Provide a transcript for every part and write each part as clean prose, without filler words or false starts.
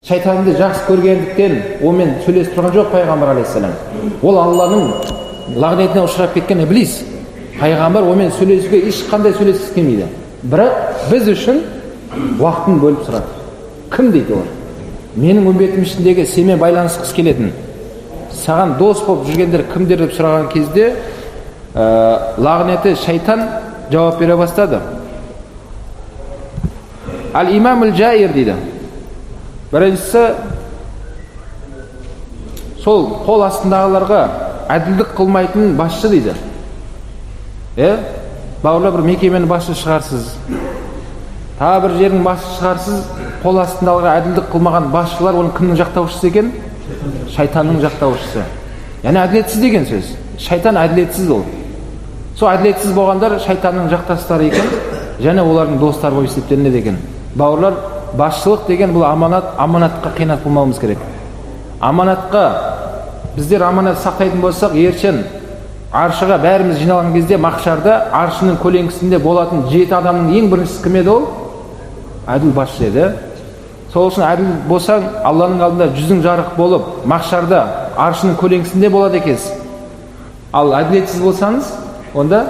Шайтанды жақсы көргендіктен онымен сөйлесіп тұрған жоқ пайғамбар алейхиссалам. Ол Алланың лағнетіне ұшырап кеткен иблис. Пайғамбар онымен сөйлесуге ешқандай сөйлескісі келмейді. Бірақ біз үшін уақытын бөліп сұрады. Кім дейді олар? Менің үмбетім ішіндегі сенімен байланысқысы келетін, саған дос болып жүргендер кімдер деп сұраған кезде лағнеті шайтан жауап бере бастады. Ал-имам аль-джаир дейді. Біріншісі, сол қол астындағыларға әділдік қылмайтын басшы дейді. Бауырлар, бір мекеменің басшы шығарсыз, тағы бір жердің басшы шығарсыз, қол астындағыларға әділдік қылмаған басшылар, оның кімнің жақтаушысы екен? Шайтанның жақтаушысы. Яғни әділетсіз деген сөз. Шайтан әділетсіз ол. Сол әділетсіз болғандар шайтанның жақтастары екен, және олардың достары болып есептелінеді екен. Бауырлар, басшылық деген бұл аманат, аманатқа қиянат қылмауымыз керек. Аманатқа біздер аманат сақтайтын болсақ, ертең аршыға бәріміз жиналған кезде махшарда аршының көлеңкесінде болатын 7 адамның ең біріншісі кім еді ол? Әділ басшы еді. Сол үшін әділ болсаң, Алланың алдында жүзің жарық болып, махшарда аршының көлеңкесінде болады екенсіз. Ал әділетсіз болсаңыз, онда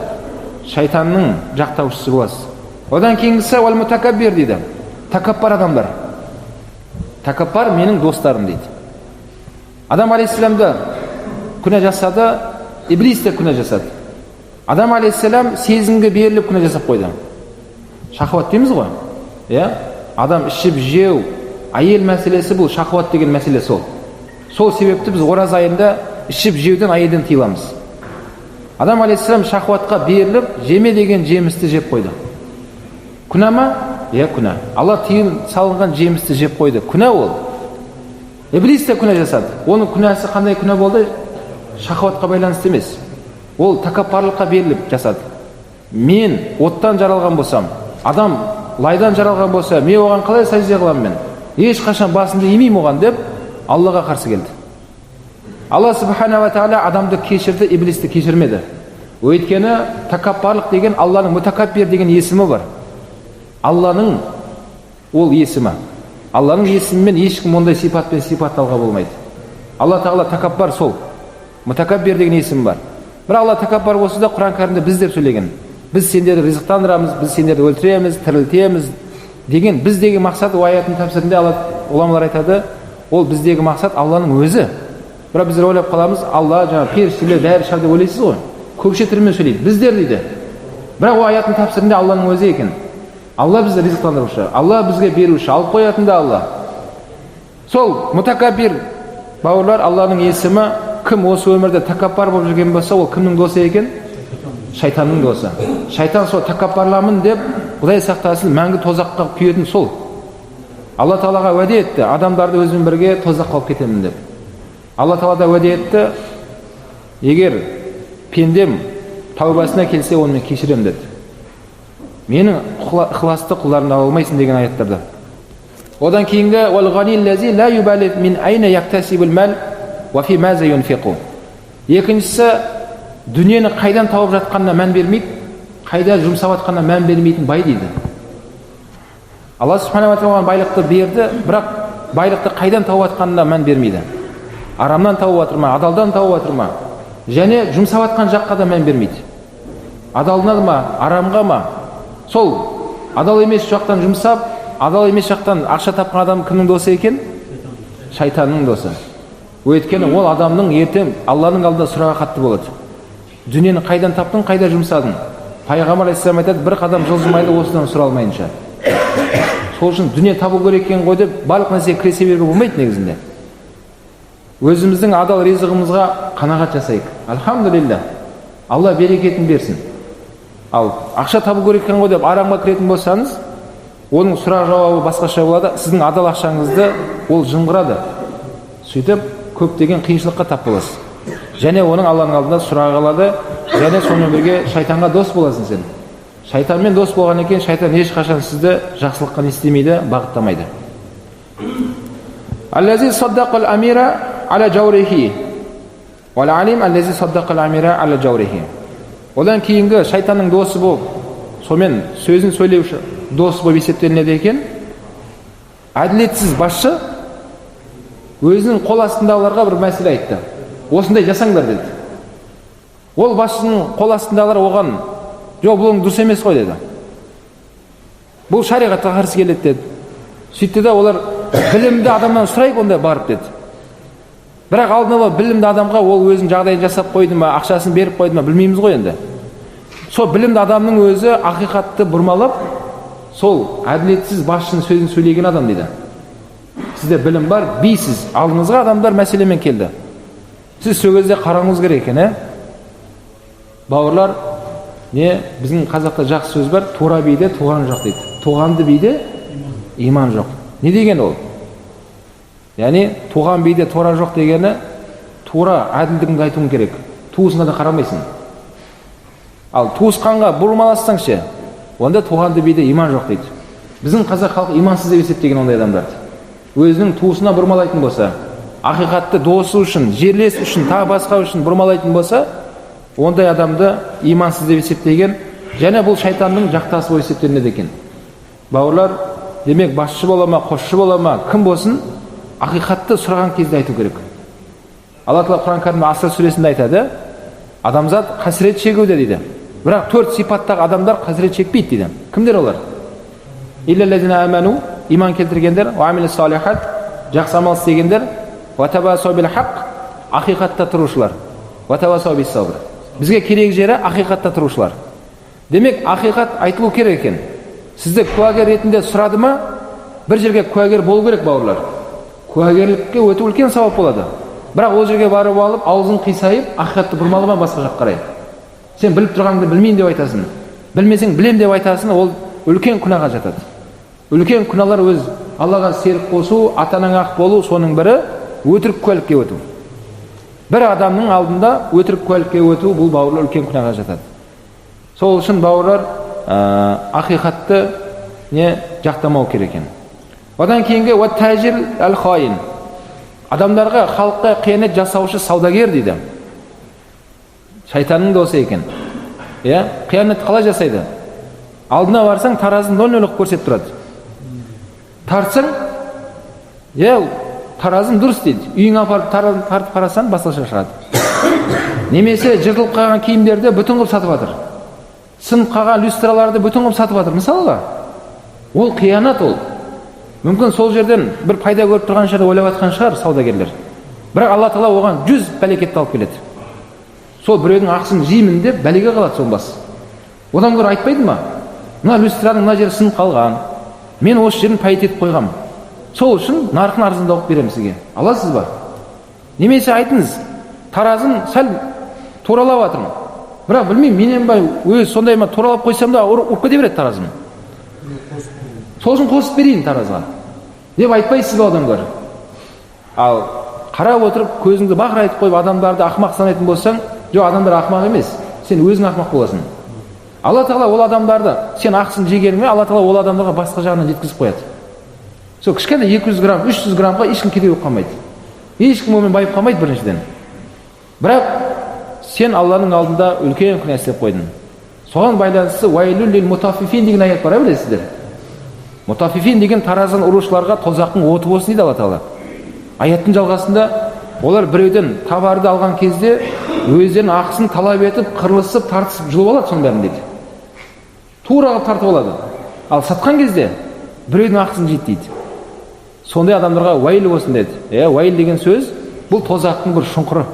шайтанның жақтаушысы боласыз. Одан кейінгісі уәл мутакаббир дейді. Тәкаппар адамдар. Тәкаппар менің достарым дейді. Адам алейхиссаламды күнә жасады, иблис те күнә жасады. Адам алейхиссалам сезімге беріліп күнә жасап қойды. Шахват дейміз ғой. Адам ішіп жеу, әйел мәселесі бұл шахват деген мәселе сол. Сол себепті біз ораза айында ішіп жеуден, әйелден тыйыламыз. Адам алейхиссалам шахватқа беріліп, жеме деген жемісті жеп қойды. Күнә ма? Күнә. Алла тыйым салынған жемісті жеп қойды. Күнә ол. Иблис те күнә жасады. Оның күнәсі қандай күнә болды? Шахватқа байланысты емес. Ол тәкаппарлыққа беріліп жасады. Мен оттан жаралған болсам, адам лайдан жаралған болса, мен оған қалай сәжде қыламын мен? Ешқашан басымды имеймін оған деп Аллаға қарсы келді. Алла субхана ва тағала адамды кешірді, иблисті кешірмеді. Өйткені тәкаппарлық деген Алланың мутакаббир деген есімі бар. Алланың ол есімі. Алланың есімімен ешкім ондай сипатпен сипатталға болмайды. Алла тағала тәкаппар сол. Мутакаббир деген есімі бар. Бірақ Алла тәкаппар болса да Құран кәрімде біз деп сөйлеген. Біз сендерді ризықтандырамыз, біз сендерді өлтіреміз, тірілтеміз деген біздегі мақсат аятының тәпсірінде ғұламалар айтады, ол біздегі мақсат Алланың өзі. Бірақ біздер ойлап қаламыз, Алла жаңа періштелер бәрі шығар деп ойлайсыз ғой. Көкше тілмен сөйлейді, біздер дейді. Бірақ ол аяттың тәпсірінде Алланың өзі екен. Алла бізді ризықтандырушы, Алла бізге беруші, алып қоятын да Алла. Сол мутакаббир бауырлар, Алланың есімі. Кім осы өмірде тәкаппар болып жүрген болса, ол кімнің досы екен? Шайтанның досы. Шайтан сол тәкаппарламын деп, Құдай сақтасын, мәңгі тозаққа күйетін сол. Алла Тағалаға уәде етті, адамдарды өзімен бірге тозаққа алып кетемін деп. Алла Тағала да уәде етті, егер пендем тәубасына келсе, оны мен кешірем деді. Менің ықыласты құлдарымды ала алмайсың деген аяттарда. Одан кейінгі уәл ғани ләзи ла юбали мин айна яктасибул мал ва фи маза юнфиқу. Екіншісі, дүниені қайдан тауып жатқанына мән бермейді, қайда жұмсап жатқанына мән бермейтін бай дейді. Алла субхана ва тағала байлықты берді, бірақ байлықты қайдан тауып жатқанына мән бермейді. Арамнан тауып жатыр ма, адалдан тауып жатыр ма, және жұмсап жатқан жаққа да мән бермейді. Адалына ма, арамға ма? Сол адал емес жақтан жұмсап, адал емес жақтан ақша тапқан адам кімнің досы екен? Шайтанның досы. Өйткені ол адамның ертең Алланың алдында сұрауға қатты болады. Дүниені қайдан таптың, қайда жұмсадың? Пайғамбар алейхиссалам айтады, бір қадам жылжымайды осыдан сұралмайынша. Сол үшін дүние табу керек екен ғой деп барлық нәрсеге кіресе беруге болмайды негізінде. Өзіміздің адал ризығымызға қанағат жасайық. Альхамдулилля. Алла берекетін берсін. Ал ақша табу керек екен ғой деп арамға кіретін болсаңыз, оның сұрақ жауабы басқаша болады. Сіздің адал ақшаңызды ол жымғырады. Сөйтіп көптеген қиыншылыққа тап боласыз. Және оның Алланың алдында сұрақ алады, және сонымен бірге шайтанға дос боласың сен. Шайтанмен дос болған екен, шайтан ешқашан сізді жақсылыққа не істемейді, бағыттамайды. Аллази саддақал амира аля жаурихи. Вал алим аллази саддақал амира аля жаурихи. Одан кейінгі шайтанның досы болып, сомен сөзін сөйлеуші дос болып есептелінеді екен. Әділетсіз басшы өзінің қол астындағыларға бір мәселе айтты. Осындай жасаңдар деді. Ол басшының қол астындағылар оған, жоқ, бұл дұрыс емес қой деді. Бұл шариғатқа қарсы келеді деді. Сөйтті де олар, білімді адамнан сұрайық онда барып деді. Бірақ алдын ала білімді адамға ол өзінің жағдайын жасап қойды ма, ақшасын беріп қойды ма, білмейміз ғой енді. Сол білімді адамның өзі ақиқатты бұрмалап, сол әділетсіз басшының сөзін сөйлеген адам дейді. Сізде білім бар, бейсіз, алдыңызға адамдар мәселемен келді. Сіз сол кезде қарауыңыз керек екен, бауырлар, біздің қазақта жақсы сөз бар, тура биде туған жоқ дейді. Туғанды биде иман жоқ. Не деген ол? Яғни туған биде тура жоқ дегені, тура әділдігіңді айтуың керек. Туысыңа да қарамайсың. Ал туысқанға бұрмалассаң ше, онда туғанды биде иман жоқ дейді. Біздің қазақ халқы имансыз деп есептеген ондай адамдарды. Өзінің туысына бұрмалайтын болса, ақиқатты досы үшін, жерлес үшін, тағы басқа үшін бұрмалайтын болса, ондай адамды имансыз деп есептеген, және бұл шайтанның жақтасы болып есептелінеді екен. Бауырлар, демек басшы бола ма, қосшы бола ма, кім болсын, ақиқатты сұраған кезде айту керек. Алла Тағала Құран кәрімде Аср сүресінде айтады, адамзат қасірет шегуде дейді. Бірақ 4 сипаттағы адамдар қасірет шекпейді дейді. Кімдер олар? Иллаллазина аману, иман келтіргендер, ва амилус салихат, жақсы амал істегендер, ва табасау бил хақ, ақиқатта тұрушылар, ва табасау бис сабр. Бізге керек жері ақиқатта тұрушылар. Демек, ақиқат айтылу керек екен. Сізді куәгер ретінде сұрады ма, бір жерге куәгер болу керек, бауырлар. Куәгерлікке өте үлкен сауап болады. Бірақ ол жерге барып алып, аузын қисайып, ақиқатты бұрмалама басқа жаққа қарай. Сен біліп тұрғаныңды білмеймін деп айтасың. Білмесең білем деп айтасың, ол үлкен күнәға жатады. Үлкен күнәлар өз Аллаға серік қосу, атаның ақ болу, соның бірі өтірік куәлікке өту. Бір адамның алдында өтірік куәлікке өту, бұл бауырлар үлкен күнәға жатады. Сол үшін бауырлар ақиқатты жақтамау керек екен. Одан кейінгі уәттәжір әл-хайин. Адамдарға, халыққа қиянат жасаушы саудагер дейді. Шайтанның досы екен. Қиянат қалай жасайды? Алдына барсаң, таразын 0-0 көрсетіп тұрады. Тартсаң, таразым дұрыс дейді. Үйің апарып тартып қарасан, басқаша шығады. Немесе жыртылып қалған киімдерді бүтін қылып сатып жатыр. Сынып қалған люстраларды бүтін қылып сатып жатыр. Мысалға, ол қиянат ол. Мүмкін сол жерден бір пайда көріп тұрған жерде ойлап жатқан шығар саудагерлер. Бірақ Алла Тағала оған 100 бәлекетті алып келеді. Сол біреудің ақысын жеймін деп бәлеге қалады сол бас. Одан гөрі айтпайды ма? Мына люстраның мына жері сынып қалған. Мен осы жерін пайда етіп қойғам. Сол үшін нарқын арзандау қылып беремін сізге. Аласыз ба? Немесе айтыңыз, таразын сәл туралап жатырмын. Бірақ білмеймін, менен бай өз сондай ма туралап қойсам да ұрып кете береді таразым. Сол үшін қосып берейін таразға деп айтпайсыз ба одан гөрі? Ал қарап отырып көзіңді бақырайтып қойып адамдарды ақымақ санайтын болсаң, жоқ, адамдар ақымақ емес, сен өзің ақымақ боласың. Алла Тағала ол адамдарды, сен ақысын жегеніңе, Алла Тағала ол адамдарға басқа жағынан жеткізіп қояды. Сол кішкене 200 грамм, 300 граммға ешкім кедей болып қалмайды. Ешкім онымен байып қалмайды біріншіден. Бірақ сен Алланың алдында үлкен күнә істеп қойдың. Соған байланысты уайлул лил мутаффифин деген аят бар, білесіздер. Мутаффифин деген таразын ұрушыларға тозақтың оты болсын дейді Алла Тағала. Аяттың жалғасында олар біреуден товарды алған кезде өздерінің ақысын талап етіп, қырылысып, тартысып жұлып алады соның бәрін дейді. Тура тартып алады. Ал сатқан кезде біреудің ақысын жейді дейді. Сондай адамдарға уайлы болсын деді. Уайлы деген сөз бұл тозақтың бір шұңқыры.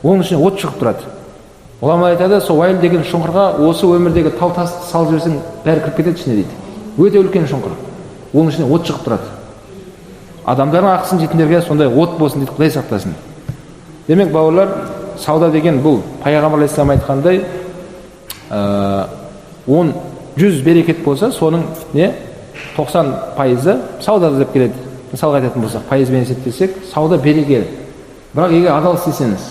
Оның ішіне от шығып тұрады. Ғұламалар айтады, сол уайлы деген шұңқырға осы өмірдегі тау тасты салып жіберсең бәрі кіріп кетеді ішіне дейді. Өте үлкен шұңқыр. Оның ішіне от шығып тұрады. Адамдардың ақысын жейтіндерге сондай от болсын дейді, Құдай сақтасын. Демек, бауырлар, сауда деген бұл Пайғамбар алейхиссалам айтқандай 100 берекет болса, соның 90% саудада деп келеді. Мысалға айтатын болсақ, пайызбен есептесек, сауда берекелі. Бірақ егер адал істесеңіз,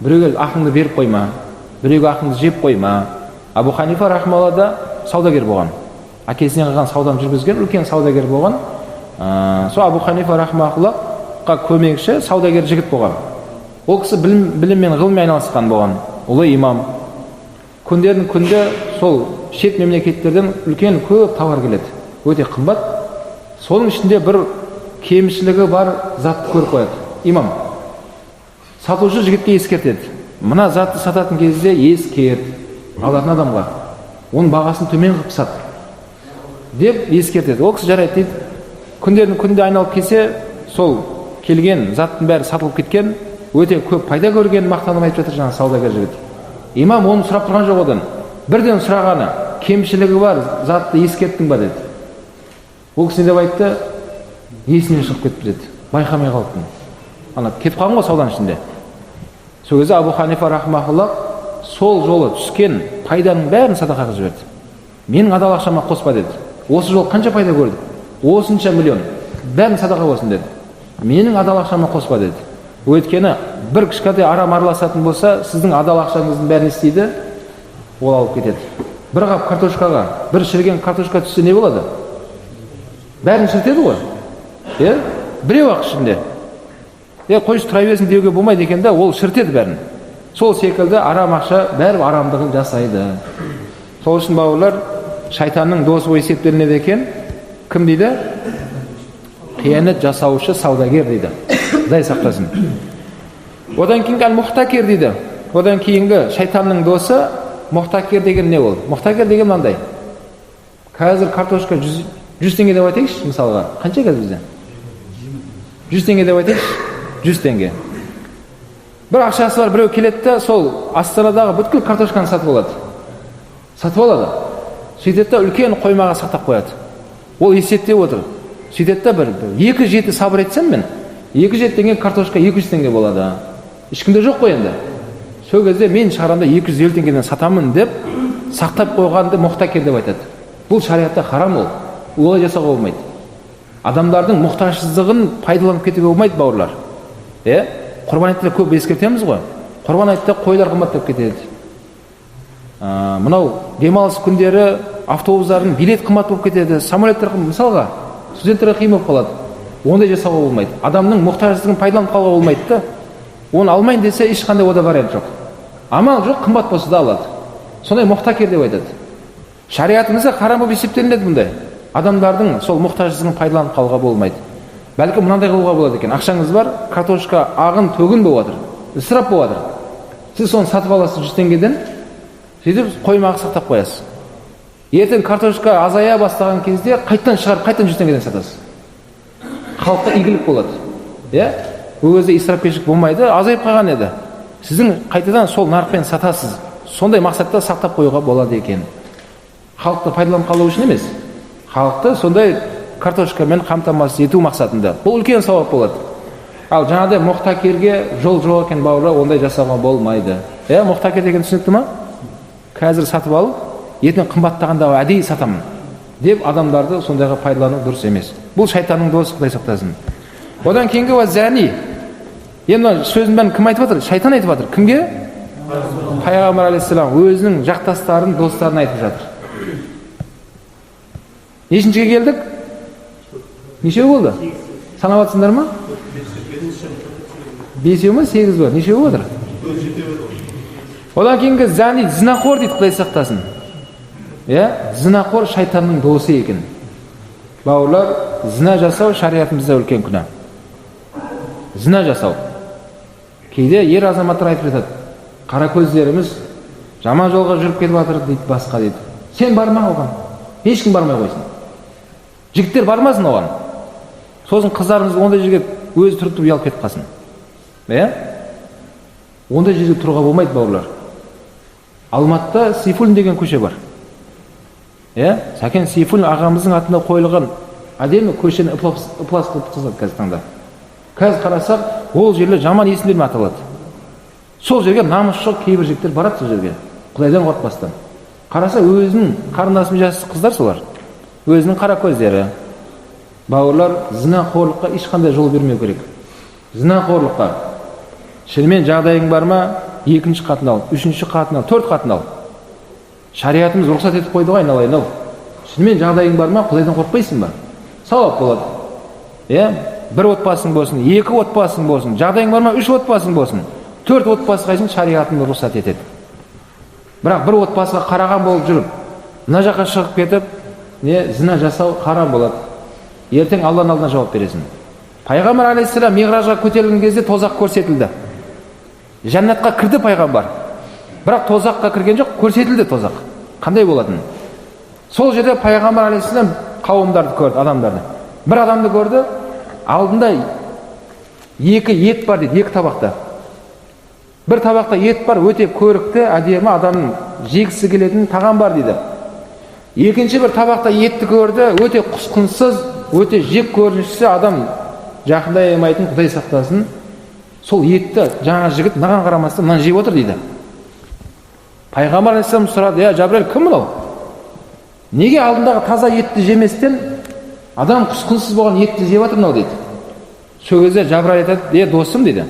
біреуге ақыңды беріп қойма, біреуге ақыңды жеп қойма. Абу Ханифа рахмалла да саудагер болған. Әкесінен қалған саудан жүргізген үлкен саудагер болған. Сол Абу Ханифа рахмаллаға көмекші саудагер жігіт болған. Ол кісі біліммен ғылыммен айналысқан болған. Ұлы имам. Күндердің күнде сол шет мемлекеттерден үлкен көп товар келеді. Өте қымбат. Соның ішінде бір кемшілігі бар затты көріп қояды. Имам сатушы жігітке ескертеді: мына затты сататын кезде ескерт, алатын адамға оның бағасын төмен қылып сат деп ескертеді. Ол кісі жарайды дейді. Күнде айналып келсе, сол келген заттың бәрі сатылып кеткен, өте көп пайда көрген, мақтанып айтып жатыр жаңа саудагер жігіт. Имам оны сұрап тұрған жоқ одан. Бірден сұрағаны: кемшілігі бар затты ескерттің ба деді. Ол кісі деп айтты: есінен шығып кетті деді, байқамай қалыппын. Ана кетіп қалған ғой сауданың ішінде. Сол кезде Абу Ханифа рахмахуллах сол жолы түскен пайданың бәрін садақаға жіберді. Менің адал ақшама қоспа деді. Осы жол қанша пайда көрдік? Осынша миллион. Бәрін садақа болсын деді. Менің адал ақшама қоспа деді. Өйткені бір кішкентай арам араласатын болса, сіздің адал ақшаңыздың бәрін істейді, ол алып кетеді. Бір қап картошкаға, бір шіріген картошка түссе не болады? Бәрін шіртеді ғой. Біреу ақ ішінде. Қойшы тұра берсін деуге болмайды екен да, ол шіртеді бәрін. Сол секілді арам ақша бәрі арамдығын жасайды. Сол үшін бауырлар, шайтанның досы болып есептелінеді екен. Кім дейді? Қиянат жасаушы саудагер дейді. Құдай сақтасын. Одан кейінгі мұхтакер дейді. Одан кейінгі шайтанның досы мұхтакер деген не ол? Мұхтакер деген мынандай: қазір картошка 100 теңге деп айтайықшы, мысалға. Қанша қазір бізде? 100 теңге деп айтайықшы. 100 теңге. Бір ақшасы бар біреу келеді де, сол Астанадағы бүткіл картошканы сатып алады. Сатып алады. Сөйтеді де үлкен қоймаға сақтап қояды. Ол есептеп отыр. Сөйтеді де бір 2 жеті сабыр етсем мен, 2 жеті картошка 200 теңге болады. Ешкімде жоқ қой енді. Сол кезде мен шығарамда 250 теңгеден сатамын деп сақтап қойғанды мұхтакер деп айтады. Бұл шариғатта харам ол. Олай жасауға болмайды. Адамдардың мұқтажсыздығын пайдаланып кетуге болмайды, бауырлар. Құрбан айтты көп ескертеміз ғой. Құрбан айтты қойлар қымбаттап кетеді. Мынау демалыс күндері автобустардың билет қымбат болып кетеді, самолеттер мысалға студенттерге қиын болып қалады. Ондай жасауға болмайды. Адамның мұқтажсыздығын пайдаланып қалуға болмайды да. Оны алмайын десе ешқандай ода вариант жоқ. Амал жоқ, қымбат болса да алады. Сондай мұхтакер деп айтады. Шариғатымызда харам болып есептелінеді бұндай. Адамдардың сол мұқтажсыздығын пайдаланып қалуға болмайды. Бәлкім мынандай қылуға болады екен: ақшаңыз бар, картошка ағын төгін болып жатыр, ысырап болып жатыр. Сіз соны сатып аласыз 100 теңгеден, сөйтіп қоймаға сақтап қоясыз. Ертең картошка азая бастаған кезде қайттан шығарып, қайттан 100 теңгеден сатасыз. Халыққа игілік болады. Ол кезде исрапкершілік болмайды, азайып қалған еді. Сіздің қайтадан сол нарықпен сатасыз. Сондай мақсатта сақтап қоюға болады екен. Халықты пайдаланып қалу үшін емес, халықты сондай картошкамен қамтамасыз ету мақсатында. Бұл үлкен сауап болады. Ал жаңағыдай мұхтакерге жол жоқ екен, бауырлар, ондай жасауға болмайды. Мұхтакер деген түсінікті ма? Қазір сатып алып, ертең қымбаттағанда әдейі сатамын деп адамдарды сондайға пайдалану дұрыс емес. Бұл шайтанның досы, Құдай сақтасын. Одан кейінгі зәни. Енді сөздің бәрін кім айтып жатыр? Шайтан айтып жатыр. Кімге? Пайғамбар алейхиссалам өзінің жақтастарын, достарын айтып жатыр. Нешіншіге келдік? Нешеу болды? Санап жатсыңдар ма? 5 ме, 8 ба? Нешеу отыр? Одан кейінгі зәни, зінақор дейді, Құдай сақтасын. Зінақор шайтанның досы екен. Бауырлар, зina жасау шариғатымызда үлкен күнә. Зina жасау. Кейде ер азаматтар айтып жатады: қара көздеріміз жаман жолға жүріп кетіп жатыр дейді, басқа дейді. Сен барма оған. Ешкім бармай қойсын. Жігіттер бармасын оған. Сосын қыздарымыз ондай жерге өзі тұрып ұялып кетіп қалсын. Ондай жерге тұруға болмайды, бауырлар. Алматыда Сейфуллин деген көше бар. Сәкен Сейфуллин ағамыздың атында қойылған әдемі көшені ықылас қылып тастады қазір таңда. Қазір қарасақ, ол жерлер жаман есімдермен аталады. Сол жерге намыс жоқ кейбір жігіттер барады сол жерге, Құдайдан қорықпастан. Қараса, өзінің қарындасымен жасты қыздар солар. Өзінің қара көздері. Бауырлар, зінақорлыққа ешқандай жол бермеу керек. Зінақорлыққа. Шынымен жағдайың бар ма? 2-ші қатын ал, 3-ші қатын ал, 4 қатын ал. Шариғатымыз рұқсат етіп қойды ғой, айналайын ау. Шынымен жағдайың бар ма? Құдайдан қорықпайсың ба? Сауап болады. Бір отбасың болсын, 2 отбасың болсын, жағдайың бар ма? 3 отбасың болсын, 4 отбасы қайсын шариғатым рұқсат етеді. Бірақ бір отбасыға қараған болып жүріп, мына жаққа шығып кетіп, зina жасау харам болады. Ертең Алланың алдына жауап бересің. Пайғамбар алейхиссалам миғражға көтерілген кезде тозақ көрсетілді. Жәннатқа кірді пайғамбар, бірақ тозаққа кірген жоқ, көрсетілді тозақ қандай болатынын. Сол жерде пайғамбар алейхиссалам қауымдарды көрді, адамдарды. Бір адамды көрді, алдында екі ет бар дейді, екі табақта. Бір табақта ет бар, өте көрікті, әдемі, адамның жегісі келетін тағам бар дейді. Екінші бір табақта етті көрді, өте құсқынсыз, өте жек көрінішсіз, адам жақындай алмайтын, Құдай сақтасын. Сол етті жаңа жігіт маған қарамастан мынаны жеп отыр дейді. Пайғамбар алейхиссалам сұрады: "Я Жабраил, кім мынау? Неге алдындағы таза етті жеместен адам құсқынсыз болған етті жеп отыр мынау?" дейді. Сол кезде Жабраил айтады: "Досым," дейді,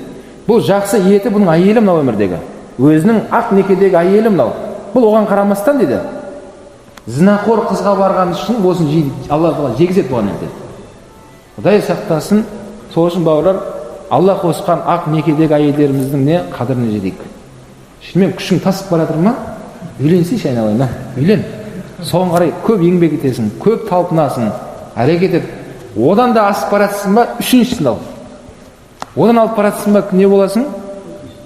"бұл жақсы еті бұның әйелі мынау өмірдегі. Өзінің ақ некедегі әйелі мынау. Бұл оған қарамастан," дейді, "зінақор қызға барған үшін болсын жейді, Алла Тағала жегізеді бұған," дейді. Құдай сақтасын. Сол үшін бауырлар, Алла қосқан ақ некедегі әйелдеріміздің не қадіріне жетейік. Шынымен күшің тасып бара жатыр ма? Үйленсейші, айналайын, үйлен. Соған қарай көп еңбек етесің, көп талпынасың, әрекет ет. Одан да асып баратсың ба, үшіншісін ал. Одан алып баратсың ба, не боласың?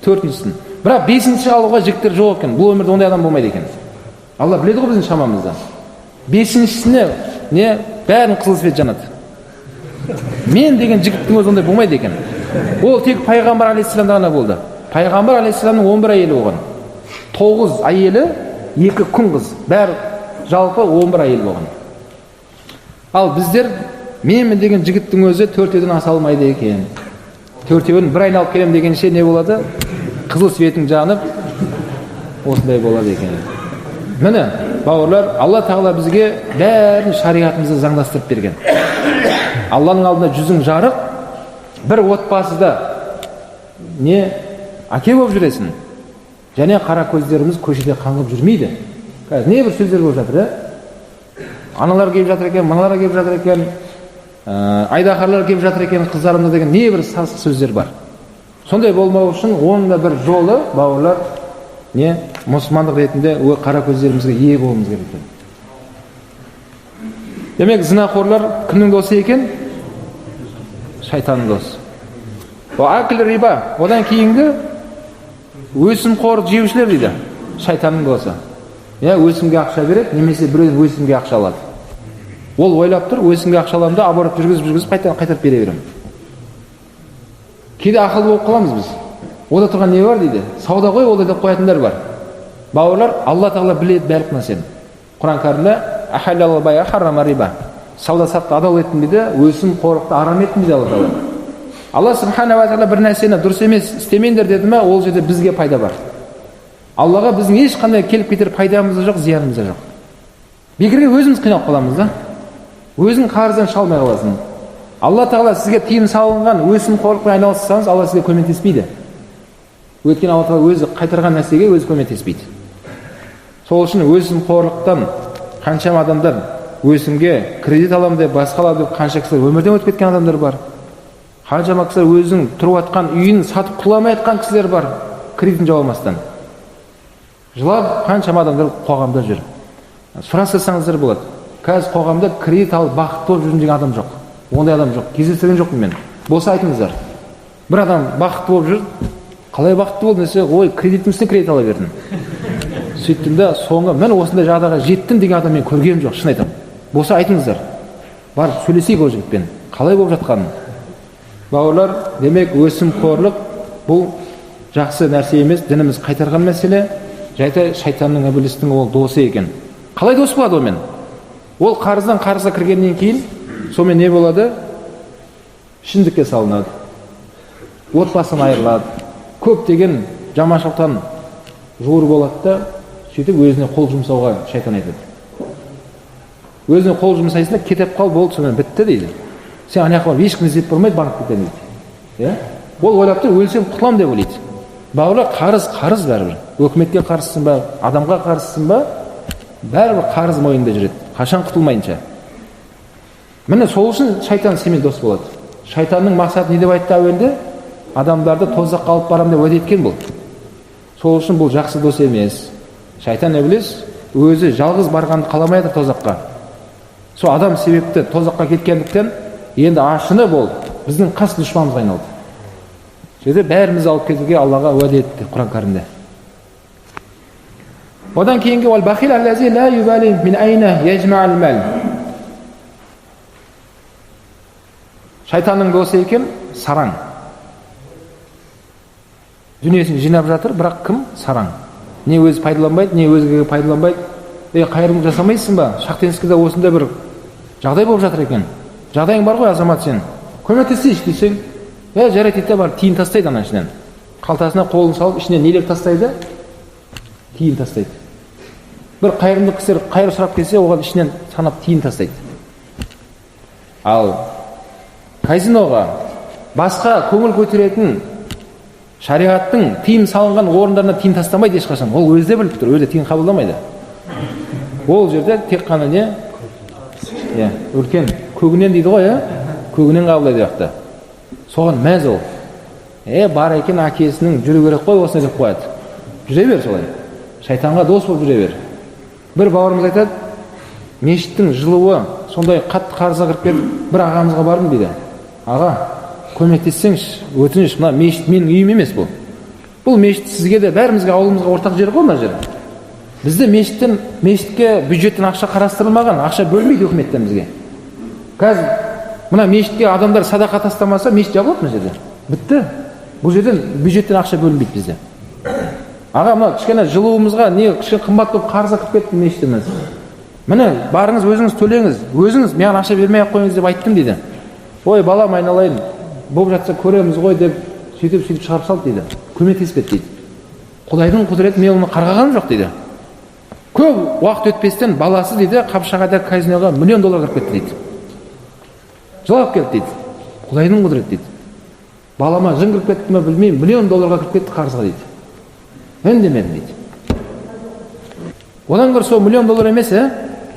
Төртіншісін. Бірақ бесінші алуға жігіттер жоқ екен. Бұл өмірде ондай адам болмайды екен. Алла біледі ғой біздің шамамызда. Бесіншісіне не? Бәрін қызыл свет жанады. Мен деген жігіттің өзі ондай болмайды екен. Ол тек пайғамбар алейхиссаламда ғана болды. Пайғамбар алейхиссаламның 11 әйелі болған. 9 әйелі, 2 күн қыз. Бәрі жалпы 11 әйел болған. Ал біздер менмін деген жігіттің өзі 4-еуден аса алмайды екен. 4-еуін бір айналып келем дегенше не болады? Қызыл светің жанып, осындай болады екен. Міне, бауырлар, Алла Тағала бізге бәрін шариғатымызды заңдастырып берген. Алланың алдында жүзің жарық, бір отбасыда не әке болып жүресің. Және қара көздеріміз көшеде қаңғып жүрмейді. Не бір сөздер болып жатыр, аналар келіп жатыр екен, мыналар келіп жатыр екен, айдақарлар келіп жатыр екен, қыздарымда деген не бір сасық сөздер бар. Сондай болмау үшін оның да бір жолы, бауырлар, не мұсылмандық ретінде қара көздерімізге ие болуымыз керек. Демек, зінақорлар кімнің досы екен? Шайтанның досы. Акіл риба, одан кейінгі өсімқор жеушілер дейді, шайтанның досы. Өсімге ақша береді, немесе біреуден өсімге ақша алады. Ол ойлап тұр, өсімге ақша аламын да аборт жүргізіп қайтарып бере беремін. Кейде ақыл болып қаламыз біз. Ода тұрған не бар дейді? Сауда ғой, ол деп қоятындар бар. Бауырлар, Алла Тағала біледі барлық нәрсені. Құран кәрімде ахаллал байа харрама риба. Сауда сақты адал еттім дейді, өсім қорлықты арам еттім дейді Алла Тағала. Алла субхана ва тағала бір нәрсені дұрыс емес істемеңдер деді ме, ол жерде бізге пайда бар. Аллаға біздің ешқандай келіп кетер пайдамыз да жоқ, зиянымыз да жоқ. Бекерге өзіміз қиналып қаламыз да. Өзің қарыздан шалмай қаласың. Алла Тағала сізге тыйым салынған өсім қорлықпен айналыссаңыз, Алла сізге көмектеспейді. Өйткені Алла Тағала өзі қайтарған нәрсеге өзі көмектеспейді. Сол үшін өсім қорлықтан қаншама адамдар өсімге кредит аламын деп, басқа аламын деп қанша кісілер өмірден өтіп кеткен адамдар бар. Қаншама кісілер өзінің тұрып жатқан үйін сатып құламай жатқан кісілер бар, кредитін жауа алмастан. Жылап қаншама адамдар қоғамда жүр. Сұрастырсаңыздар болады. Қазір қоғамда кредит алып бақытты болып жүрген деген адам жоқ. Ондай адам жоқ. Кездестірген жоқпын мен. Болса айтыңыздар. Бір адам бақытты болып жүр. Қалай бақытты болды десе, ой, кредиттің үстіне кредит ала бердім. Сөйттім де соңғы мен осындай жағдайға жеттім деген адам мен көргенім жоқ, шын айтамын. Болса айтыңыздар. Барып сөйлесейік ол жігітпен. Қалай болып жатқанын. Бауырлар, демек өсімқорлық бұл жақсы нәрсе емес, дініміз қайтарған мәселе. Жайта шайтанның ібілістің ол досы екен. Қалай дос болады онымен? Ол қарыздан қарызға кіргеннен кейін сонымен не болады? Шындыққа салынады. Отбасынан айырылады. Көптеген жаманшылықтан жуыр болады да, сөйтіп өзіне қол жұмсауға шайтан айтады. Өзіне қол жұмсайсың да кетіп қал, болды, сонымен бітті дейді. Сен ана жаққа ешкім іздеп бармайды, банк кетеді дейді. Ол ойлап тұр, өлсем құтыламын деп ойлайды. Бауырлар, қарыз бәрібір. Өкіметке қарсысың ба, адамға қарсысың ба, бәрібір қарыз мойнында жүреді. Қашан құтылмайынша. Міне сол үшін шайтан сенімен дос болады. Шайтанның мақсаты не деп айтты әуелде? Адамдарды тозаққа алып барам деп уәде еткен бұл. Сол үшін бұл жақсы дос емес. Шайтан ібіліс өзі жалғыз барғанды қаламайды тозаққа. Сол адам себепті тозаққа кеткендіктен енді ашыны бол. біздің қас дұшпанымызға айналды. Сөйтіп бәрімізді алып кетуге Аллаға уәде етті Құран кәрімде. Одан кейінгі ол бахил аллази ла юбали мин айна яжма'ал мал. Шайтанның досы екен сараң. Дүниесін жинап жатыр, бірақ кім? Сараң. Не өзі пайдаланбайды, не өзгеге пайдаланбайды. Қайырымдылық жасамайсың ба? Шахтинскийде осында бір жағдай болып жатыр екен. Жағдайың бар ғой, азамат, сен. Көмектесейші десең, жарайды дейді, бар тиын тастайды ана ішінен. Қалтасына қолын салып, ішінен нелер тастайды? Тиын тастайды. Бір қайырымдылық кісілер қайыр сұрап келсе, оған ішінен санап тиын тастайды. Ал казиноға, басқа көңіл көтеретін шариғаттың тиым салынған орындарына тиын тастамайды ешқашан. Ол өзі де біліп тұр, өзі тиын қабылдамайды. Ол жерде тек қана не? Үлкен көгінен дейді ғой, көгінен қабылдайды жақта. Соған мәз ол. Бар екен әкесінің жүре керек қой, осыны деп қояды. Жүре бер солай. Шайтанға дос болып жүре бер. Бір бауырымыз айтады, мешіттің жылуы сондай қатты қарызға кіріп кетіп, бір ағамызға бардым дейді. Аға, көмектессеңші, өтініш, мына мешіт менің үйім емес бұл. Бұл мешіт сізге де бәрімізге ауылымызға ортақ жер ғой, мына жер. Бізде мешітке бюджеттен ақша қарастырылмаған, ақша бөлмейді үкіметтен бізге. Қазір мына мешітке адамдар садақа тастамаса, мешіт жабылады мына жерде. Бітті. Бұл жерден бюджеттен ақша бөлінбейді бізде. Аға, мына кішкене жылуымызға не кішкене қымбат болып қарызға кіріп кетті мешітіміз. Міне, барыңыз өзіңіз төлеңіз, өзіңіз маған ақша бермей-ақ қойыңыз деп айттым дейді. Ой, балам, айналайын, болып жатса көреміз ғой деп сөйтіп шығарып салды дейді. Көмектеспеді дейді. Құдайдың құдіреті, мен оны қарғағаным жоқ дейді. Көп уақыт өтпестен баласы дейді, Қапшағайда казиноға $1 миллион кіріп кетті дейді. Жылап келді дейді. Құдайдың құдіреті дейді. Балама жын кіріп кетті ме білмеймін, $1 миллион кіріп кетті қарызға дейді. Үндемедім дейді. Одан көрі сол $1 миллион емес,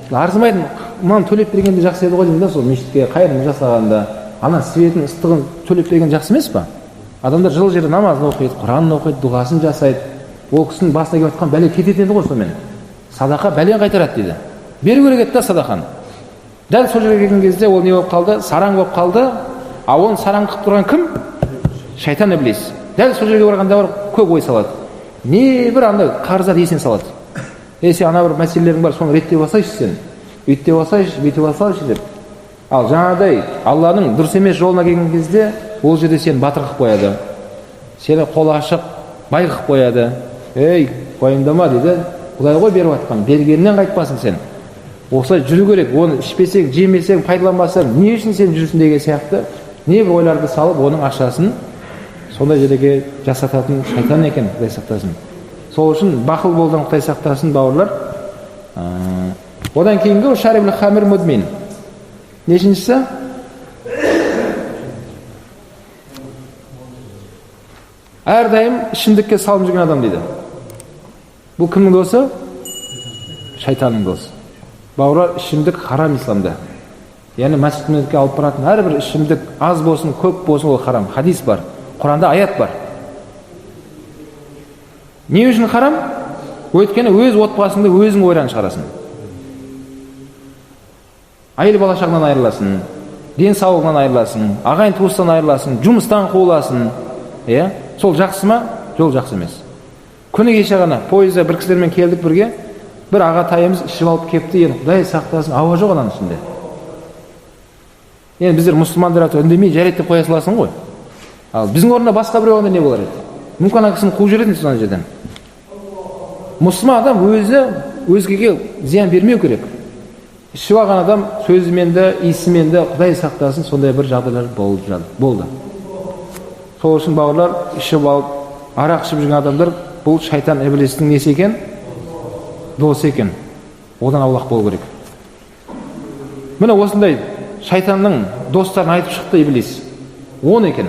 арзымайтын, мынаны төлеп бергенде жақсы еді ғой деймін да, сол мешітке қайырымдылық жасағанда, ана светін, ыстығын төлеп берген жақсы емес па? Адамдар жылы жерде намазын оқиды, Құранын оқиды, дұғасын жасайды. Ол кісінің басына келіп жатқан бәле кетеді ғой сонымен. Садақа бәлен қайтарады дейді. Беру керек еді да садақаны. Дәл сол жерге келген кезде ол не болып қалды? Сараң болып қалды. А оны сараң қылып тұрған кім? Шайтан іблис. Дәл сол жерге барғанда бар көп ой салады. Не бір андай қарыздар есіне салады. Сен ана бір мәселелерің бар, соны реттеп алсайшы сен. Үйттеп алсайшы, бүйтіп алсайшы деп. Ал жаңағыдай Алланың дұрыс емес жолына келген кезде ол жерде сені батыр қылып қояды. Сені қолы ашық, бай қылып қояды. Қойымдама дейді. Құдай ғой беріп жатқан, бергеннен қайтпасын сен. Осылай жүру керек, оны ішпесең, жемесең, пайдаланбасаң, не үшін сен жүрсің деген сияқты не бір ойларды салып, оның ақшасын сондай жерге жасататын шайтан екен, Құдай сақтасын. Сол үшін бақыл болдан Құдай сақтасын, бауырлар. Одан кейінгі шарибл хамир мудмин. Нешіншісі? Әрдайым ішімдікке салып жүрген адам дейді. Бұл кімнің досы? Шайтанның досы. Бауырлар, ішімдік харам исламда. Яғни мәсжидке алып баратын әрбір ішімдік аз болсын, көп болсын, ол харам. Хадис бар, Құранда аят бар. Не үшін харам? Өйткені өз отбасыңды өзің ойран шығарасың. Айыл балашағынан айырыласың, денсаулығынан айырыласың, ағайын туыстан айырыласың, жұмыстан қуыласың. Сол жақсы ма? Жол жақсы емес. Күні кеше ғана пойызда бір кісілермен келдік бірге. Бір ағатайымыз ішіп алып кепті, енді Құдай сақтасын, ауа жоқ ананың ішінде. Енді біздер мұсылмандар үндемей жарайды деп қоя саласың ғой. Ал біздің орнында басқа біреу онда не болар еді? Мүмкін ана кісіні қуып жіберетін сонан жерден. Мұсылман адам өзгеге зиян бермеу керек. Ішіп алған адам сөзімен де, иісімен де Құдай сақтасын, сондай бір жағдайлар болды. Сол үшін бауырлар, ішіп алып, арақ ішіп жүрген адамдар, бұл шайтан іблистің несі екен? Досы екен. Одан аулақ болу керек. Міне осындай шайтанның достарын айтып шықты иблис. 10 екен.